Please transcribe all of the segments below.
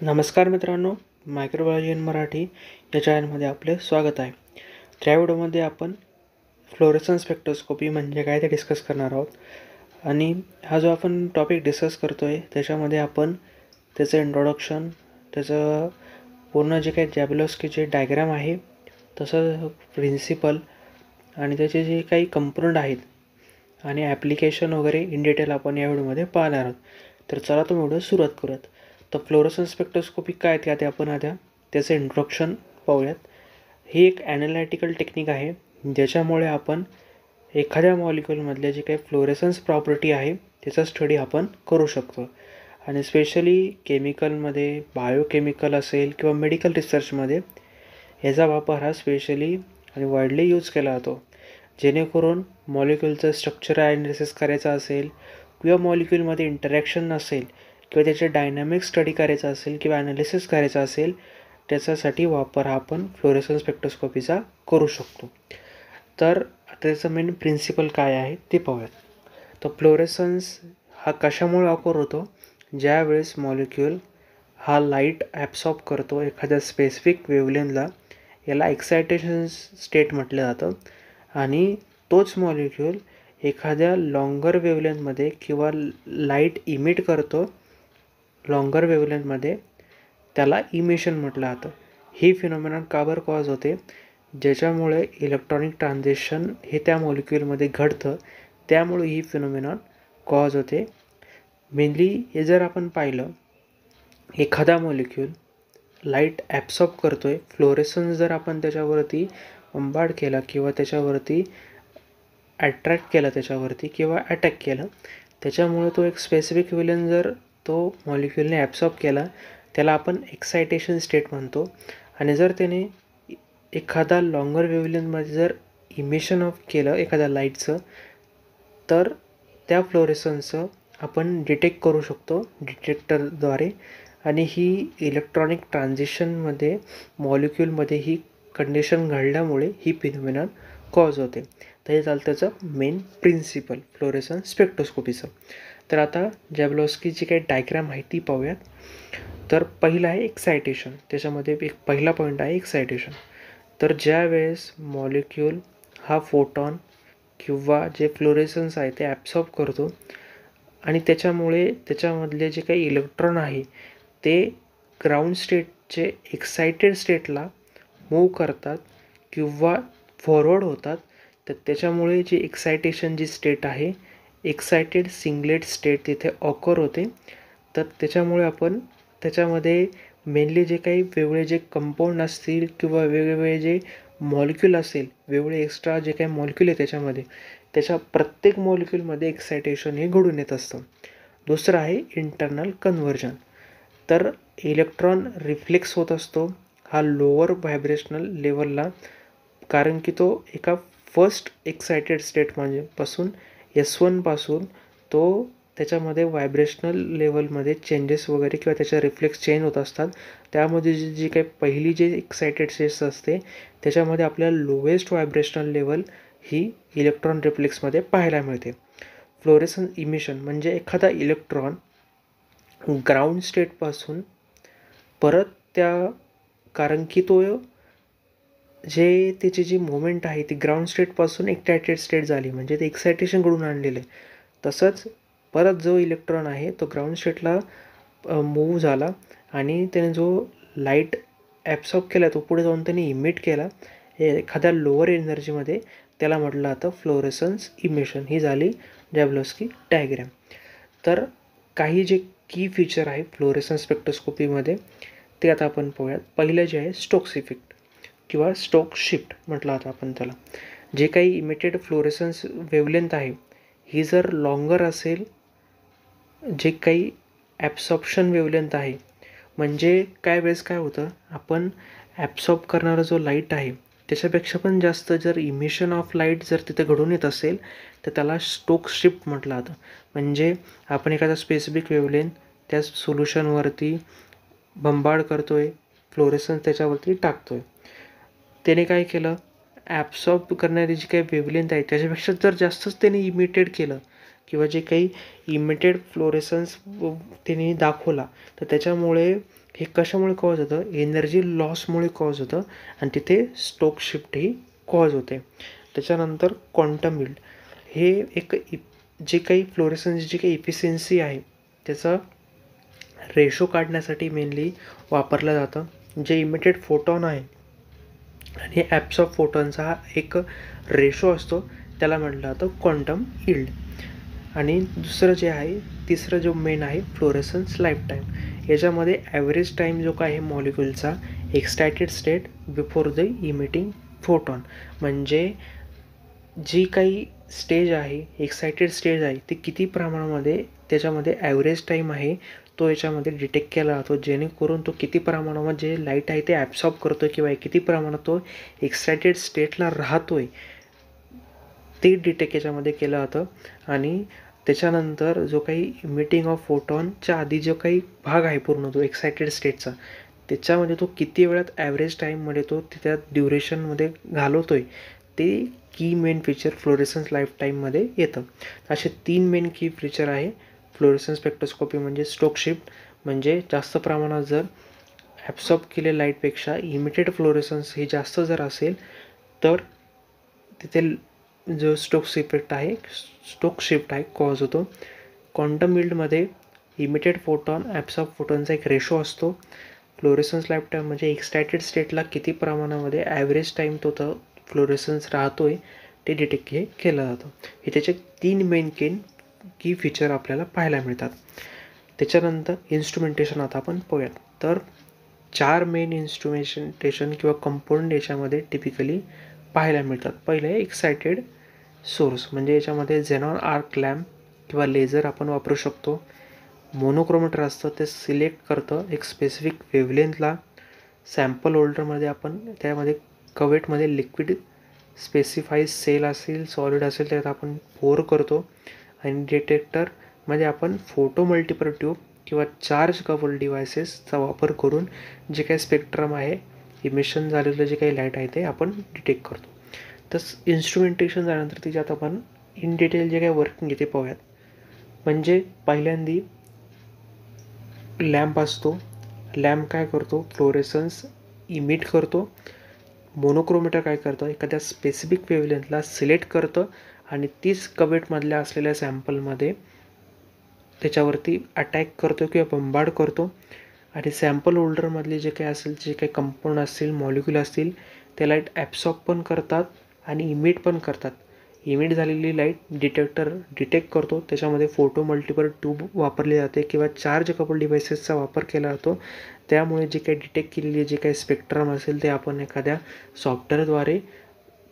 नमस्कार मित्रांनो, microbiology in Marathi या चॅनलमध्ये आपले स्वागत आहे. त्या व्हिडिओमध्ये आपण फ्लोरेसन्स स्पेक्ट्रोस्कोपी म्हणजे काय ते डिस्कस करणार आहोत. आणि हा जो आपण टॉपिक डिस्कस करतो आहे त्याच्यामध्ये आपण त्याचं इंट्रोडक्शन, त्याचं पूर्ण जे काही जॅबलोस्कीचे डायग्राम आहे, तसं प्रिन्सिपल आणि त्याचे जे काही कंपोनंट आहेत आणि ॲप्लिकेशन वगैरे इन डिटेल आपण या व्हिडिओमध्ये पाहणार आहोत. तर चला तो व्हिडिओ सुरुवात करूयात. तर फ्लोरोसन्स स्पेक्ट्रोस्कोपी काय ते आपण आधी त्याचं इंट्रोडक्शन पाहूयात. ही एक ॲनालिटिकल टेक्निक आहे ज्याच्यामुळे आपण एखाद्या मॉलिक्युलमधल्या जे काही फ्लोरेसन्स प्रॉपर्टी आहे त्याचा स्टडी आपण करू शकतो. आणि स्पेशली केमिकलमध्ये, बायोकेमिकल असेल किंवा मेडिकल रिसर्चमध्ये याचा वापर हा स्पेशली आणि वाईडली यूज केला जातो. जेणेकरून मॉलिक्युलचं स्ट्रक्चर ॲनालिसिस करायचं असेल किंवा मॉलिक्युलमध्ये इंटरॅक्शन असेल किंवा त्याचे डायनॅमिक स्टडी करायचा असेल किंवा ॲनालिसिस करायचा असेल, त्याच्यासाठी वापर हा आपण फ्लोरेसन्स स्पेक्ट्रोस्कोपीचा करू शकतो. तर त्याचं मेन प्रिन्सिपल काय आहे ते पाहूयात. तर फ्लोरेसन्स हा कशामुळे ऑकर होतो? ज्यावेळेस मॉलिक्यूल हा लाईट ॲब्सॉर्ब करतो एखाद्या स्पेसिफिक वेवलेंथला, याला एक्सायटेशन स्टेट म्हटलं जातं. आणि तोच मॉलिक्यूल एखाद्या लॉंगर वेवलेंथमध्ये किंवा लाईट इमिट करतो लॉंगर वेवलेंथमध्ये, त्याला इमिशन म्हटलं जातं. ही फिनॉमिनॉन का बरं कॉज होते? ज्याच्यामुळे इलेक्ट्रॉनिक ट्रान्झिशन हे त्या मॉलिक्यूलमध्ये घडतं, त्यामुळे ही फिनॉमिनॉन कॉज होते. मेनली हे जर आपण पाहिलं, एखादा मॉलिक्यूल लाईट ॲब्सॉर्ब करतो आहे, फ्लोरेसन्स जर आपण त्याच्यावरती बंबार्ड केला किंवा त्याच्यावरती अट्रॅक्ट केला त्याच्यावरती किंवा अटॅक केलं, त्याच्यामुळे तो एक स्पेसिफिक वेवलेंथ जर तो मॉलिक्यूलने ॲब्सॉर्ब केला, त्याला आपण एक्सायटेशन स्टेट म्हणतो. आणि जर त्याने एखादा लॉंगर वेवलेंथमध्ये जर इमिशन ऑफ केलं एखाद्या लाईटचं, तर त्या फ्लोरेसन्सचं आपण डिटेक्ट करू शकतो डिटेक्टरद्वारे. आणि ही इलेक्ट्रॉनिक ट्रान्झिशनमध्ये मॉलिक्यूलमध्ये ही कंडिशन घडल्यामुळे ही फिनॉमिनॉन कॉज होते. तर हे झालं त्याचं मेन प्रिन्सिपल फ्लोरेसन्स स्पेक्ट्रोस्कोपीचं. तर आता जॅबलोस्कीची काही डायग्राम आहे ती पाहूयात. तर पहिलं आहे एक्सायटेशन. त्याच्यामध्ये एक पहिला पॉईंट आहे एक्सायटेशन. तर ज्या वेळेस मॉलिक्यूल हा फोटॉन किंवा जे फ्लोरेसन्स आहे ते ॲब्सॉर्ब करतो आणि त्याच्यामुळे त्याच्यामधले जे काही इलेक्ट्रॉन आहे ते ग्राउंड स्टेटचे एक्सायटेड स्टेटला मूव करतात किंवा फॉरवर्ड होतात, तर त्याच्यामुळे जी एक्सायटेशन जी स्टेट आहे, एक्सायटेड सिंगलेट स्टेट तिथे ऑकर होते. तर त्याच्यामुळे आपण त्याच्यामध्ये मेनली जे काही वेगळे जे कंपाऊंड असतील किंवा वेगवेगळे जे मॉलिक्यूल असेल, वेगळे एक्स्ट्रा जे काही मॉलिक्यूल आहे त्याच्यामध्ये, त्याच्या प्रत्येक मॉलिक्यूलमध्ये एक्सायटेशन हे घडून येत असतं. दुसरं आहे इंटरनल कन्व्हर्जन. तर इलेक्ट्रॉन रिफ्लेक्स होत असतो हा लोअर व्हायब्रेशनल लेवलला, कारण की तो एका फर्स्ट एक्सायटेड स्टेट म्हणजे पासून S1 पासून तो त्याच्यामध्ये व्हायब्रेशनल लेवलमध्ये चेंजेस वगैरे किंवा त्याच्या रिफ्लेक्स चेंज होत असतात. त्यामध्ये जी काही पहिली जे एक्सायटेड स्टेट्स असते त्याच्यामध्ये आपल्याला लोवेस्ट व्हायब्रेशनल लेवल ही इलेक्ट्रॉन रिफ्लेक्समध्ये पाहायला मिळते. फ्लोरेसन्स इमिशन म्हणजे एखादा इलेक्ट्रॉन ग्राउंड स्टेटपासून परत त्या, कारण की तो जे त्याची जी मोमेंट आहे ती ग्राउंड स्टेटपासून एक्सायटेड स्टेट झाली म्हणजे ते एक्सायटेशन घडून आणलेलं आहे. तसंच परत जो इलेक्ट्रॉन आहे तो ग्राउंड स्टेटला मूव्ह झाला आणि त्याने जो लाईट ॲब्सॉर्ब केला तो पुढे जाऊन त्याने इमिट केला एखाद्या लोअर एनर्जीमध्ये, त्याला म्हटलं जातं फ्लोरेसन्स इमिशन. ही झाली जॅबलोस्की डायग्राम. तर काही जे की फीचर आहे फ्लोरेसन्स स्पेक्ट्रोस्कोपीमध्ये ते आता आपण पाहूयात. पहिलं जे आहे स्टोक्स इफेक्ट किंवा स्टोक शिफ्ट म्हटलं आता आपण त्याला. जे काही इमिटेड फ्लोरेसन्स वेवलेंथ आहे ही जर लॉंगर असेल, जे काही ॲब्सॉर्प्शन वेवलेंथ आहे, म्हणजे काय वेळेस काय होतं, आपण ॲब्सॉर्ब करणारा जो लाईट आहे त्याच्यापेक्षा पण जास्त जर इमिशन ऑफ लाईट जर तिथे घडून येत असेल तर त्याला स्टोक शिफ्ट म्हटलं जातं. म्हणजे आपण एखादा स्पेसिफिक वेवलेंथ त्या सोल्युशनवरती बंबार्ड करतो आहे, फ्लोरेसन्स त्याच्यावरती टाकतो आहे, त्याने काय केलं, ॲब्सॉर्ब करणारी जी काही वेवलेंथ आहे त्याच्यापेक्षा जर जास्तच त्याने इमिटेड केलं किंवा जे काही इमिटेड फ्लोरेसन्स त्याने दाखवला, तर त्याच्यामुळे हे कशामुळे कॉज होतं, एनर्जी लॉसमुळे कॉज होतं आणि तिथे स्टोक शिफ्ट ही कॉज होते. त्याच्यानंतर क्वांटम यील्ड हे एक जे काही फ्लोरेसन्सची जी काही इफिशियन्सी आहे त्याचा रेशो काढण्यासाठी मेनली वापरलं जातं. जे इमिटेड फोटॉन आहे आणि ॲब्सॉर्ब फोटॉनचा हा एक रेशो असतो, त्याला म्हटलं जातं क्वांटम यील्ड. आणि दुसरं जे आहे, तिसरं जो मेन आहे फ्लोरेसन्स लाईफ टाईम. याच्यामध्ये ॲव्हरेज टाईम जो काय आहे मॉलिक्युलचा excited state before the emitting photon, म्हणजे जी काही स्टेज आहे, एक्सायटेड स्टेज आहे, ती किती प्रमाणामध्ये त्याच्यामध्ये ॲव्हरेज टाईम आहे तो याच्यामध्ये डिटेक्ट केला जातो, जेणेकरून तो किती प्रमाणामध्ये जे लाईट आहे ते ॲब्सॉर्ब करतो किंवा किती प्रमाणात तो एक्सायटेड स्टेटला राहतो आहे ते डिटेक्ट याच्यामध्ये केलं जातं. आणि त्याच्यानंतर जो काही इमिटिंग ऑफ फोटॉनच्या आधी जो काही भाग आहे पूर्ण तो एक्सायटेड स्टेटचा, त्याच्यामध्ये तो किती वेळात ॲव्हरेज टाईममध्ये तो त्या ड्युरेशनमध्ये घालवतो आहे ते की मेन फीचर फ्लोरेसन्स लाईफ टाईममध्ये येतं. असे 3 मेन की फीचर आहे फ्लोरेसन्स स्पेक्ट्रोस्कोपी. म्हणजे स्टोक शिफ्ट, म्हणजे जास्त प्रमाणात जर ॲब्सॉर्ब केलेल्या लाईटपेक्षा इमिटेड फ्लोरेसन्स हे जास्त जर असेल तर तिथे जो स्टोक्स इफेक्ट आहे, स्टोक शिफ्ट आहे कॉज होतो. क्वांटम यील्डमध्ये इमिटेड फोटॉन ॲब्सॉर्ब फोटॉनचा एक रेशो असतो. फ्लोरेसन्स लाईफ टाईम म्हणजे एक्सायटेड स्टेटला किती प्रमाणामध्ये ॲव्हरेज टाईम तो फ्लोरेसन्स राहतो आहे ते डिटेक्ट हे केलं जातं. हे त्याचे 3 मेन की फीचर आपल्याला पाहायला मिळतात. त्याच्यानंतर इन्स्ट्रुमेंटेशन आता आपण पाहूयात. तर 4 मेन इन्स्ट्रुमेंटेशन किंवा कंपोनंट याच्यामध्ये टिपिकली पाहायला मिळतात. पहिलं आहे एक्सायटेड सोर्स, म्हणजे याच्यामध्ये झेनॉन आर्क लॅम्प किंवा लेझर आपण वापरू शकतो. मोनोक्रोमेटर असतं, ते सिलेक्ट करतं एक स्पेसिफिक वेव्हलेंथला. सॅम्पल होल्डरमध्ये आपण त्यामध्ये कवेटमध्ये लिक्विड स्पेसिफाईज सेल असेल, सॉलिड असेल, त्यात आपण पोर करतो. आणि डिटेक्टरमध्ये आपण फोटो मल्टिपल ट्यूब किंवा चार्ज कपल डिव्हायसेसचा वापर करून जे काही स्पेक्ट्रम आहे, इमिशन झालेलं जे काही लाईट आहे ते आपण डिटेक्ट करतो. तर इन्स्ट्रुमेंटेशन झाल्यानंतर त्याच्यात आपण इन डिटेल जे काही वर्किंग आहे ते पाहूयात. म्हणजे पहिल्यांदी लॅम्प असतो. लॅम्प काय करतो, फ्लोरेसन्स इमिट करतो. मोनोक्रोमेटर काय करतं, एखाद्या स्पेसिफिक वेव्हलेंथला सिलेक्ट करतं आणि तीच कवेटमधल्या असलेल्या सॅम्पलमध्ये त्याच्यावरती अटॅक करतो किंवा बंबार्ड करतो. आणि सॅम्पल होल्डरमधले जे काही असेल, जे काही कंपाऊंड असतील, मॉलिक्यूल असतील, ते लाईट ॲब्सॉर्ब पण करतात आणि इमिट पण करतात. इमिट झालेली लाईट डिटेक्टर डिटेक्ट करतो. त्याच्यामध्ये फोटो मल्टिपल ट्यूब वापरली जाते किंवा चार्ज कपल डिव्हायसेसचा वापर केला जातो. त्यामुळे जे काही डिटेक्ट केलेली जे काही स्पेक्ट्रम असेल ते आपण एखाद्या सॉफ्टवेअरद्वारे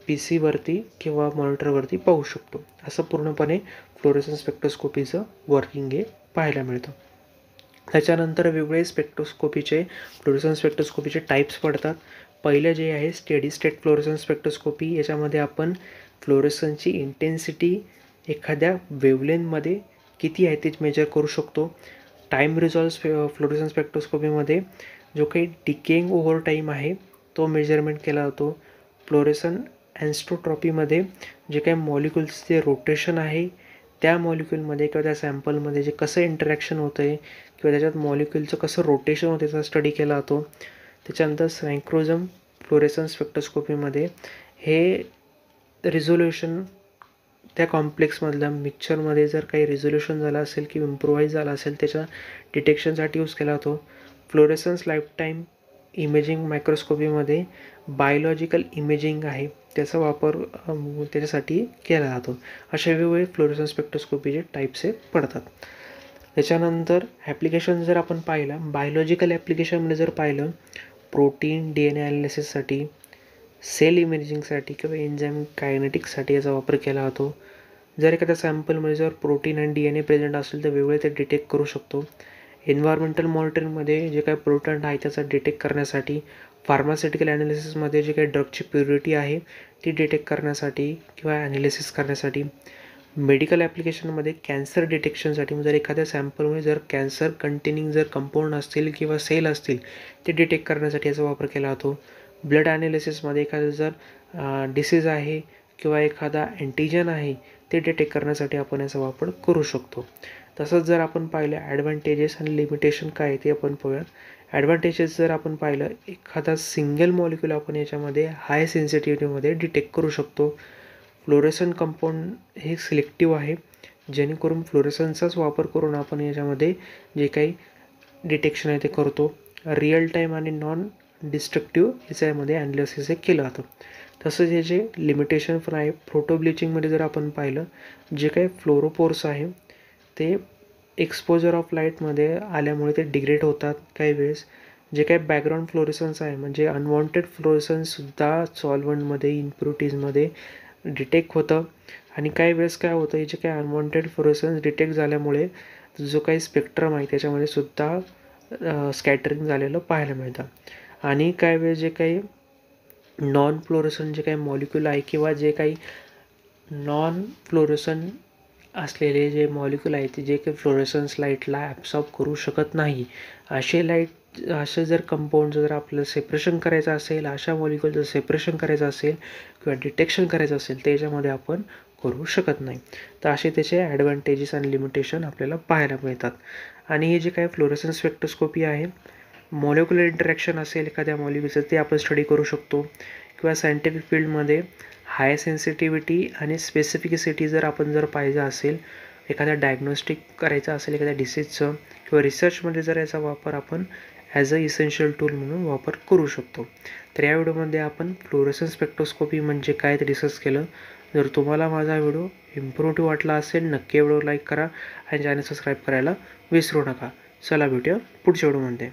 PC-वरती किंवा मॉनिटरवरती पाहू शकतो. असं पूर्णपणे फ्लोरेसन्स स्पेक्ट्रोस्कोपीचं वर्किंग हे पाहायला मिळतं. त्याच्यानंतर वेगवेगळे फ्लोरेसन्स स्पेक्ट्रोस्कोपीचे टाईप्स पडतात. पहिलं जे आहे स्टेडी स्टेट फ्लोरेसन्स स्पेक्ट्रोस्कोपी. याच्यामध्ये आपण फ्लोरेसन्सची इंटेन्सिटी एखाद्या वेव्हलेंथमध्ये किती आहे ते मेजर करू शकतो. टाईम रिझॉल्व्ह फ्लोरेसन्स स्पेक्ट्रोस्कोपीमध्ये जो काही डिकेइंग ओव्हर टाईम आहे तो मेजरमेंट केला जातो. फ्लोरेसन ॲन्स्ट्रोट्रॉपीमध्ये जे काही मॉलिक्युल्सचे रोटेशन आहे त्या मॉलिक्यूलमध्ये किंवा त्या सॅम्पलमध्ये जे कसं इंटरॅक्शन होतं आहे किंवा त्याच्यात मॉलिक्यूलचं कसं रोटेशन होतं त्याचा स्टडी केला जातो. त्याच्यानंतर सॅन्क्रोजम फ्लोरेसन्स स्पेक्ट्रोस्कोपीमध्ये हे रिझोल्युशन त्या कॉम्प्लेक्समधल्या मिक्सचरमध्ये जर काही रिझोल्युशन झालं असेल किंवा इम्प्रोवाईज झाला असेल त्याच्या डिटेक्शनसाठी यूज केला जातो. फ्लोरेसन्स लाईफ टाईम इमेजिंग मायक्रोस्कोपीमध्ये बायोलॉजिकल इमेजिंग आहे त्याचा वापर त्याच्यासाठी केला जातो. अशा वेगवेगळे फ्लोरेसन्स स्पेक्ट्रोस्कोपीचे टाईप्स हे पडतात. त्याच्यानंतर ॲप्लिकेशन जर आपण पाहिलं, बायोलॉजिकल ॲप्लिकेशनमध्ये जर पाहिलं, प्रोटीन DNA ॲनालिसिससाठी, सेल इमेजिंगसाठी किंवा एन्झाईम कायनेटिक्ससाठी याचा वापर केला जातो. जर एखाद्या सॅम्पलमध्ये जर प्रोटीन आणि DNA प्रेझेंट असेल तर वेगळे ते डिटेक्ट करू शकतो. एन्व्हायरमेंटल मॉनिटरिंगमध्ये जे काही पोल्युटंट आहे त्याचा डिटेक्ट करण्यासाठी, फार्मास्युटिकल ॲनालिसिसमध्ये जे काही ड्रगची प्युरिटी आहे ती डिटेक्ट करण्यासाठी किंवा ॲनालिसिस करण्यासाठी, मेडिकल ॲप्लिकेशनमध्ये कॅन्सर डिटेक्शनसाठी, जर एखाद्या सॅम्पलमध्ये जर कॅन्सर कंटेनिंग जर कंपाऊंड असतील किंवा सेल असतील ते डिटेक्ट करण्यासाठी याचा वापर केला जातो. ब्लड ॲनालिसिसमध्ये एखादं जर डिसीज आहे किंवा एखादा अँटीजन आहे ते डिटेक्ट करण्यासाठी आपण याचा वापर करू शकतो. तसंच जर आपण पाहिलं ॲडव्हान्टेजेस आणि लिमिटेशन काय आहे ते आपण पाहूयात. ॲडव्हान्टेजेस जर आपण पाहिलं, एखादा सिंगल मॉलिक्यूल आपण याच्यामध्ये हाय सेन्सिटिव्हिटीमध्ये डिटेक्ट करू शकतो. फ्लोरेसंट कंपाऊंड हे सिलेक्टिव्ह आहे, जेणेकरून फ्लोरेसन्सचाच वापर करून आपण याच्यामध्ये जे काही डिटेक्शन आहे ते करतो. रिअल टाईम आणि नॉन डिस्ट्रक्टिव्ह याच्यामध्ये ॲनालिसिस हे केलं जातं. तसंच याचे लिमिटेशन पण आहे. फोटो ब्लिचिंगमध्ये जर आपण पाहिलं, जे काही फ्लोरोपोर्स आहे ते एक्सपोजर ऑफ लाईटमध्ये आल्यामुळे ते डिग्रेड होतात काही वेळेस. जे काही बॅकग्राऊंड फ्लोरेसन्स आहे म्हणजे अनवॉन्टेड फ्लोरेसन्ससुद्धा सॉल्वंटमध्ये, इम्प्युरिटीजमध्ये डिटेक्ट होतं. आणि काही वेळेस काय होतं, जे काही अनवॉन्टेड फ्लोरेसन्स डिटेक्ट झाल्यामुळे जो काही स्पेक्ट्रम आहे त्याच्यामध्ये सुद्धा स्कॅटरिंग झालेलं पाहायला मिळतं. आणि काही वेळेस जे काही नॉन फ्लोरेसंट जे काही मॉलिक्यूल आहे किंवा जे काही नॉन फ्लोरेसंट असलेले जे मॉलिक्यूल आहेत ते जे काही फ्लोरेसन्स लाईटला ॲब्सॉर्ब करू शकत नाही, असे जर कंपाऊंड जर आपल्याला सेपरेशन करायचं असेल, अशा मॉलिक्यूलचं सेपरेशन करायचं असेल किंवा डिटेक्शन करायचं असेल तर याच्यामध्ये आपण करू शकत नाही. तर असे त्याचे ॲडव्हान्टेजेस आणि लिमिटेशन आपल्याला पाहायला मिळतात. आणि हे जे काही फ्लोरेसन्स स्पेक्ट्रोस्कोपी आहे, मॉलिक्युलर इंटरॅक्शन असेल एखाद्या मॉलिक्यूलचं ते आपण स्टडी करू शकतो. किंवा सायंटिफिक फील्डमध्ये हाय सेन्सिटिव्हिटी आणि स्पेसिफिसिटी जर पाहिजे असेल, एखाद्या डायग्नोस्टिक करायचं असेल एखाद्या डिसीजचं किंवा रिसर्चमध्ये जर याचा वापर आपण ॲज अ इसेन्शियल टूल म्हणून वापर करू शकतो. तर या व्हिडिओमध्ये आपण फ्लोरेसन्स स्पेक्ट्रोस्कोपी म्हणजे काय ते डिस्कस केलं. जर तुम्हाला माझा व्हिडिओ इम्प्रोव्हेटिव्ह वाटला असेल, नक्की व्हिडिओ लाईक करा आणि चॅनल सबस्क्राईब करायला विसरू नका. चला भेटूया पुढच्या व्हिडिओमध्ये.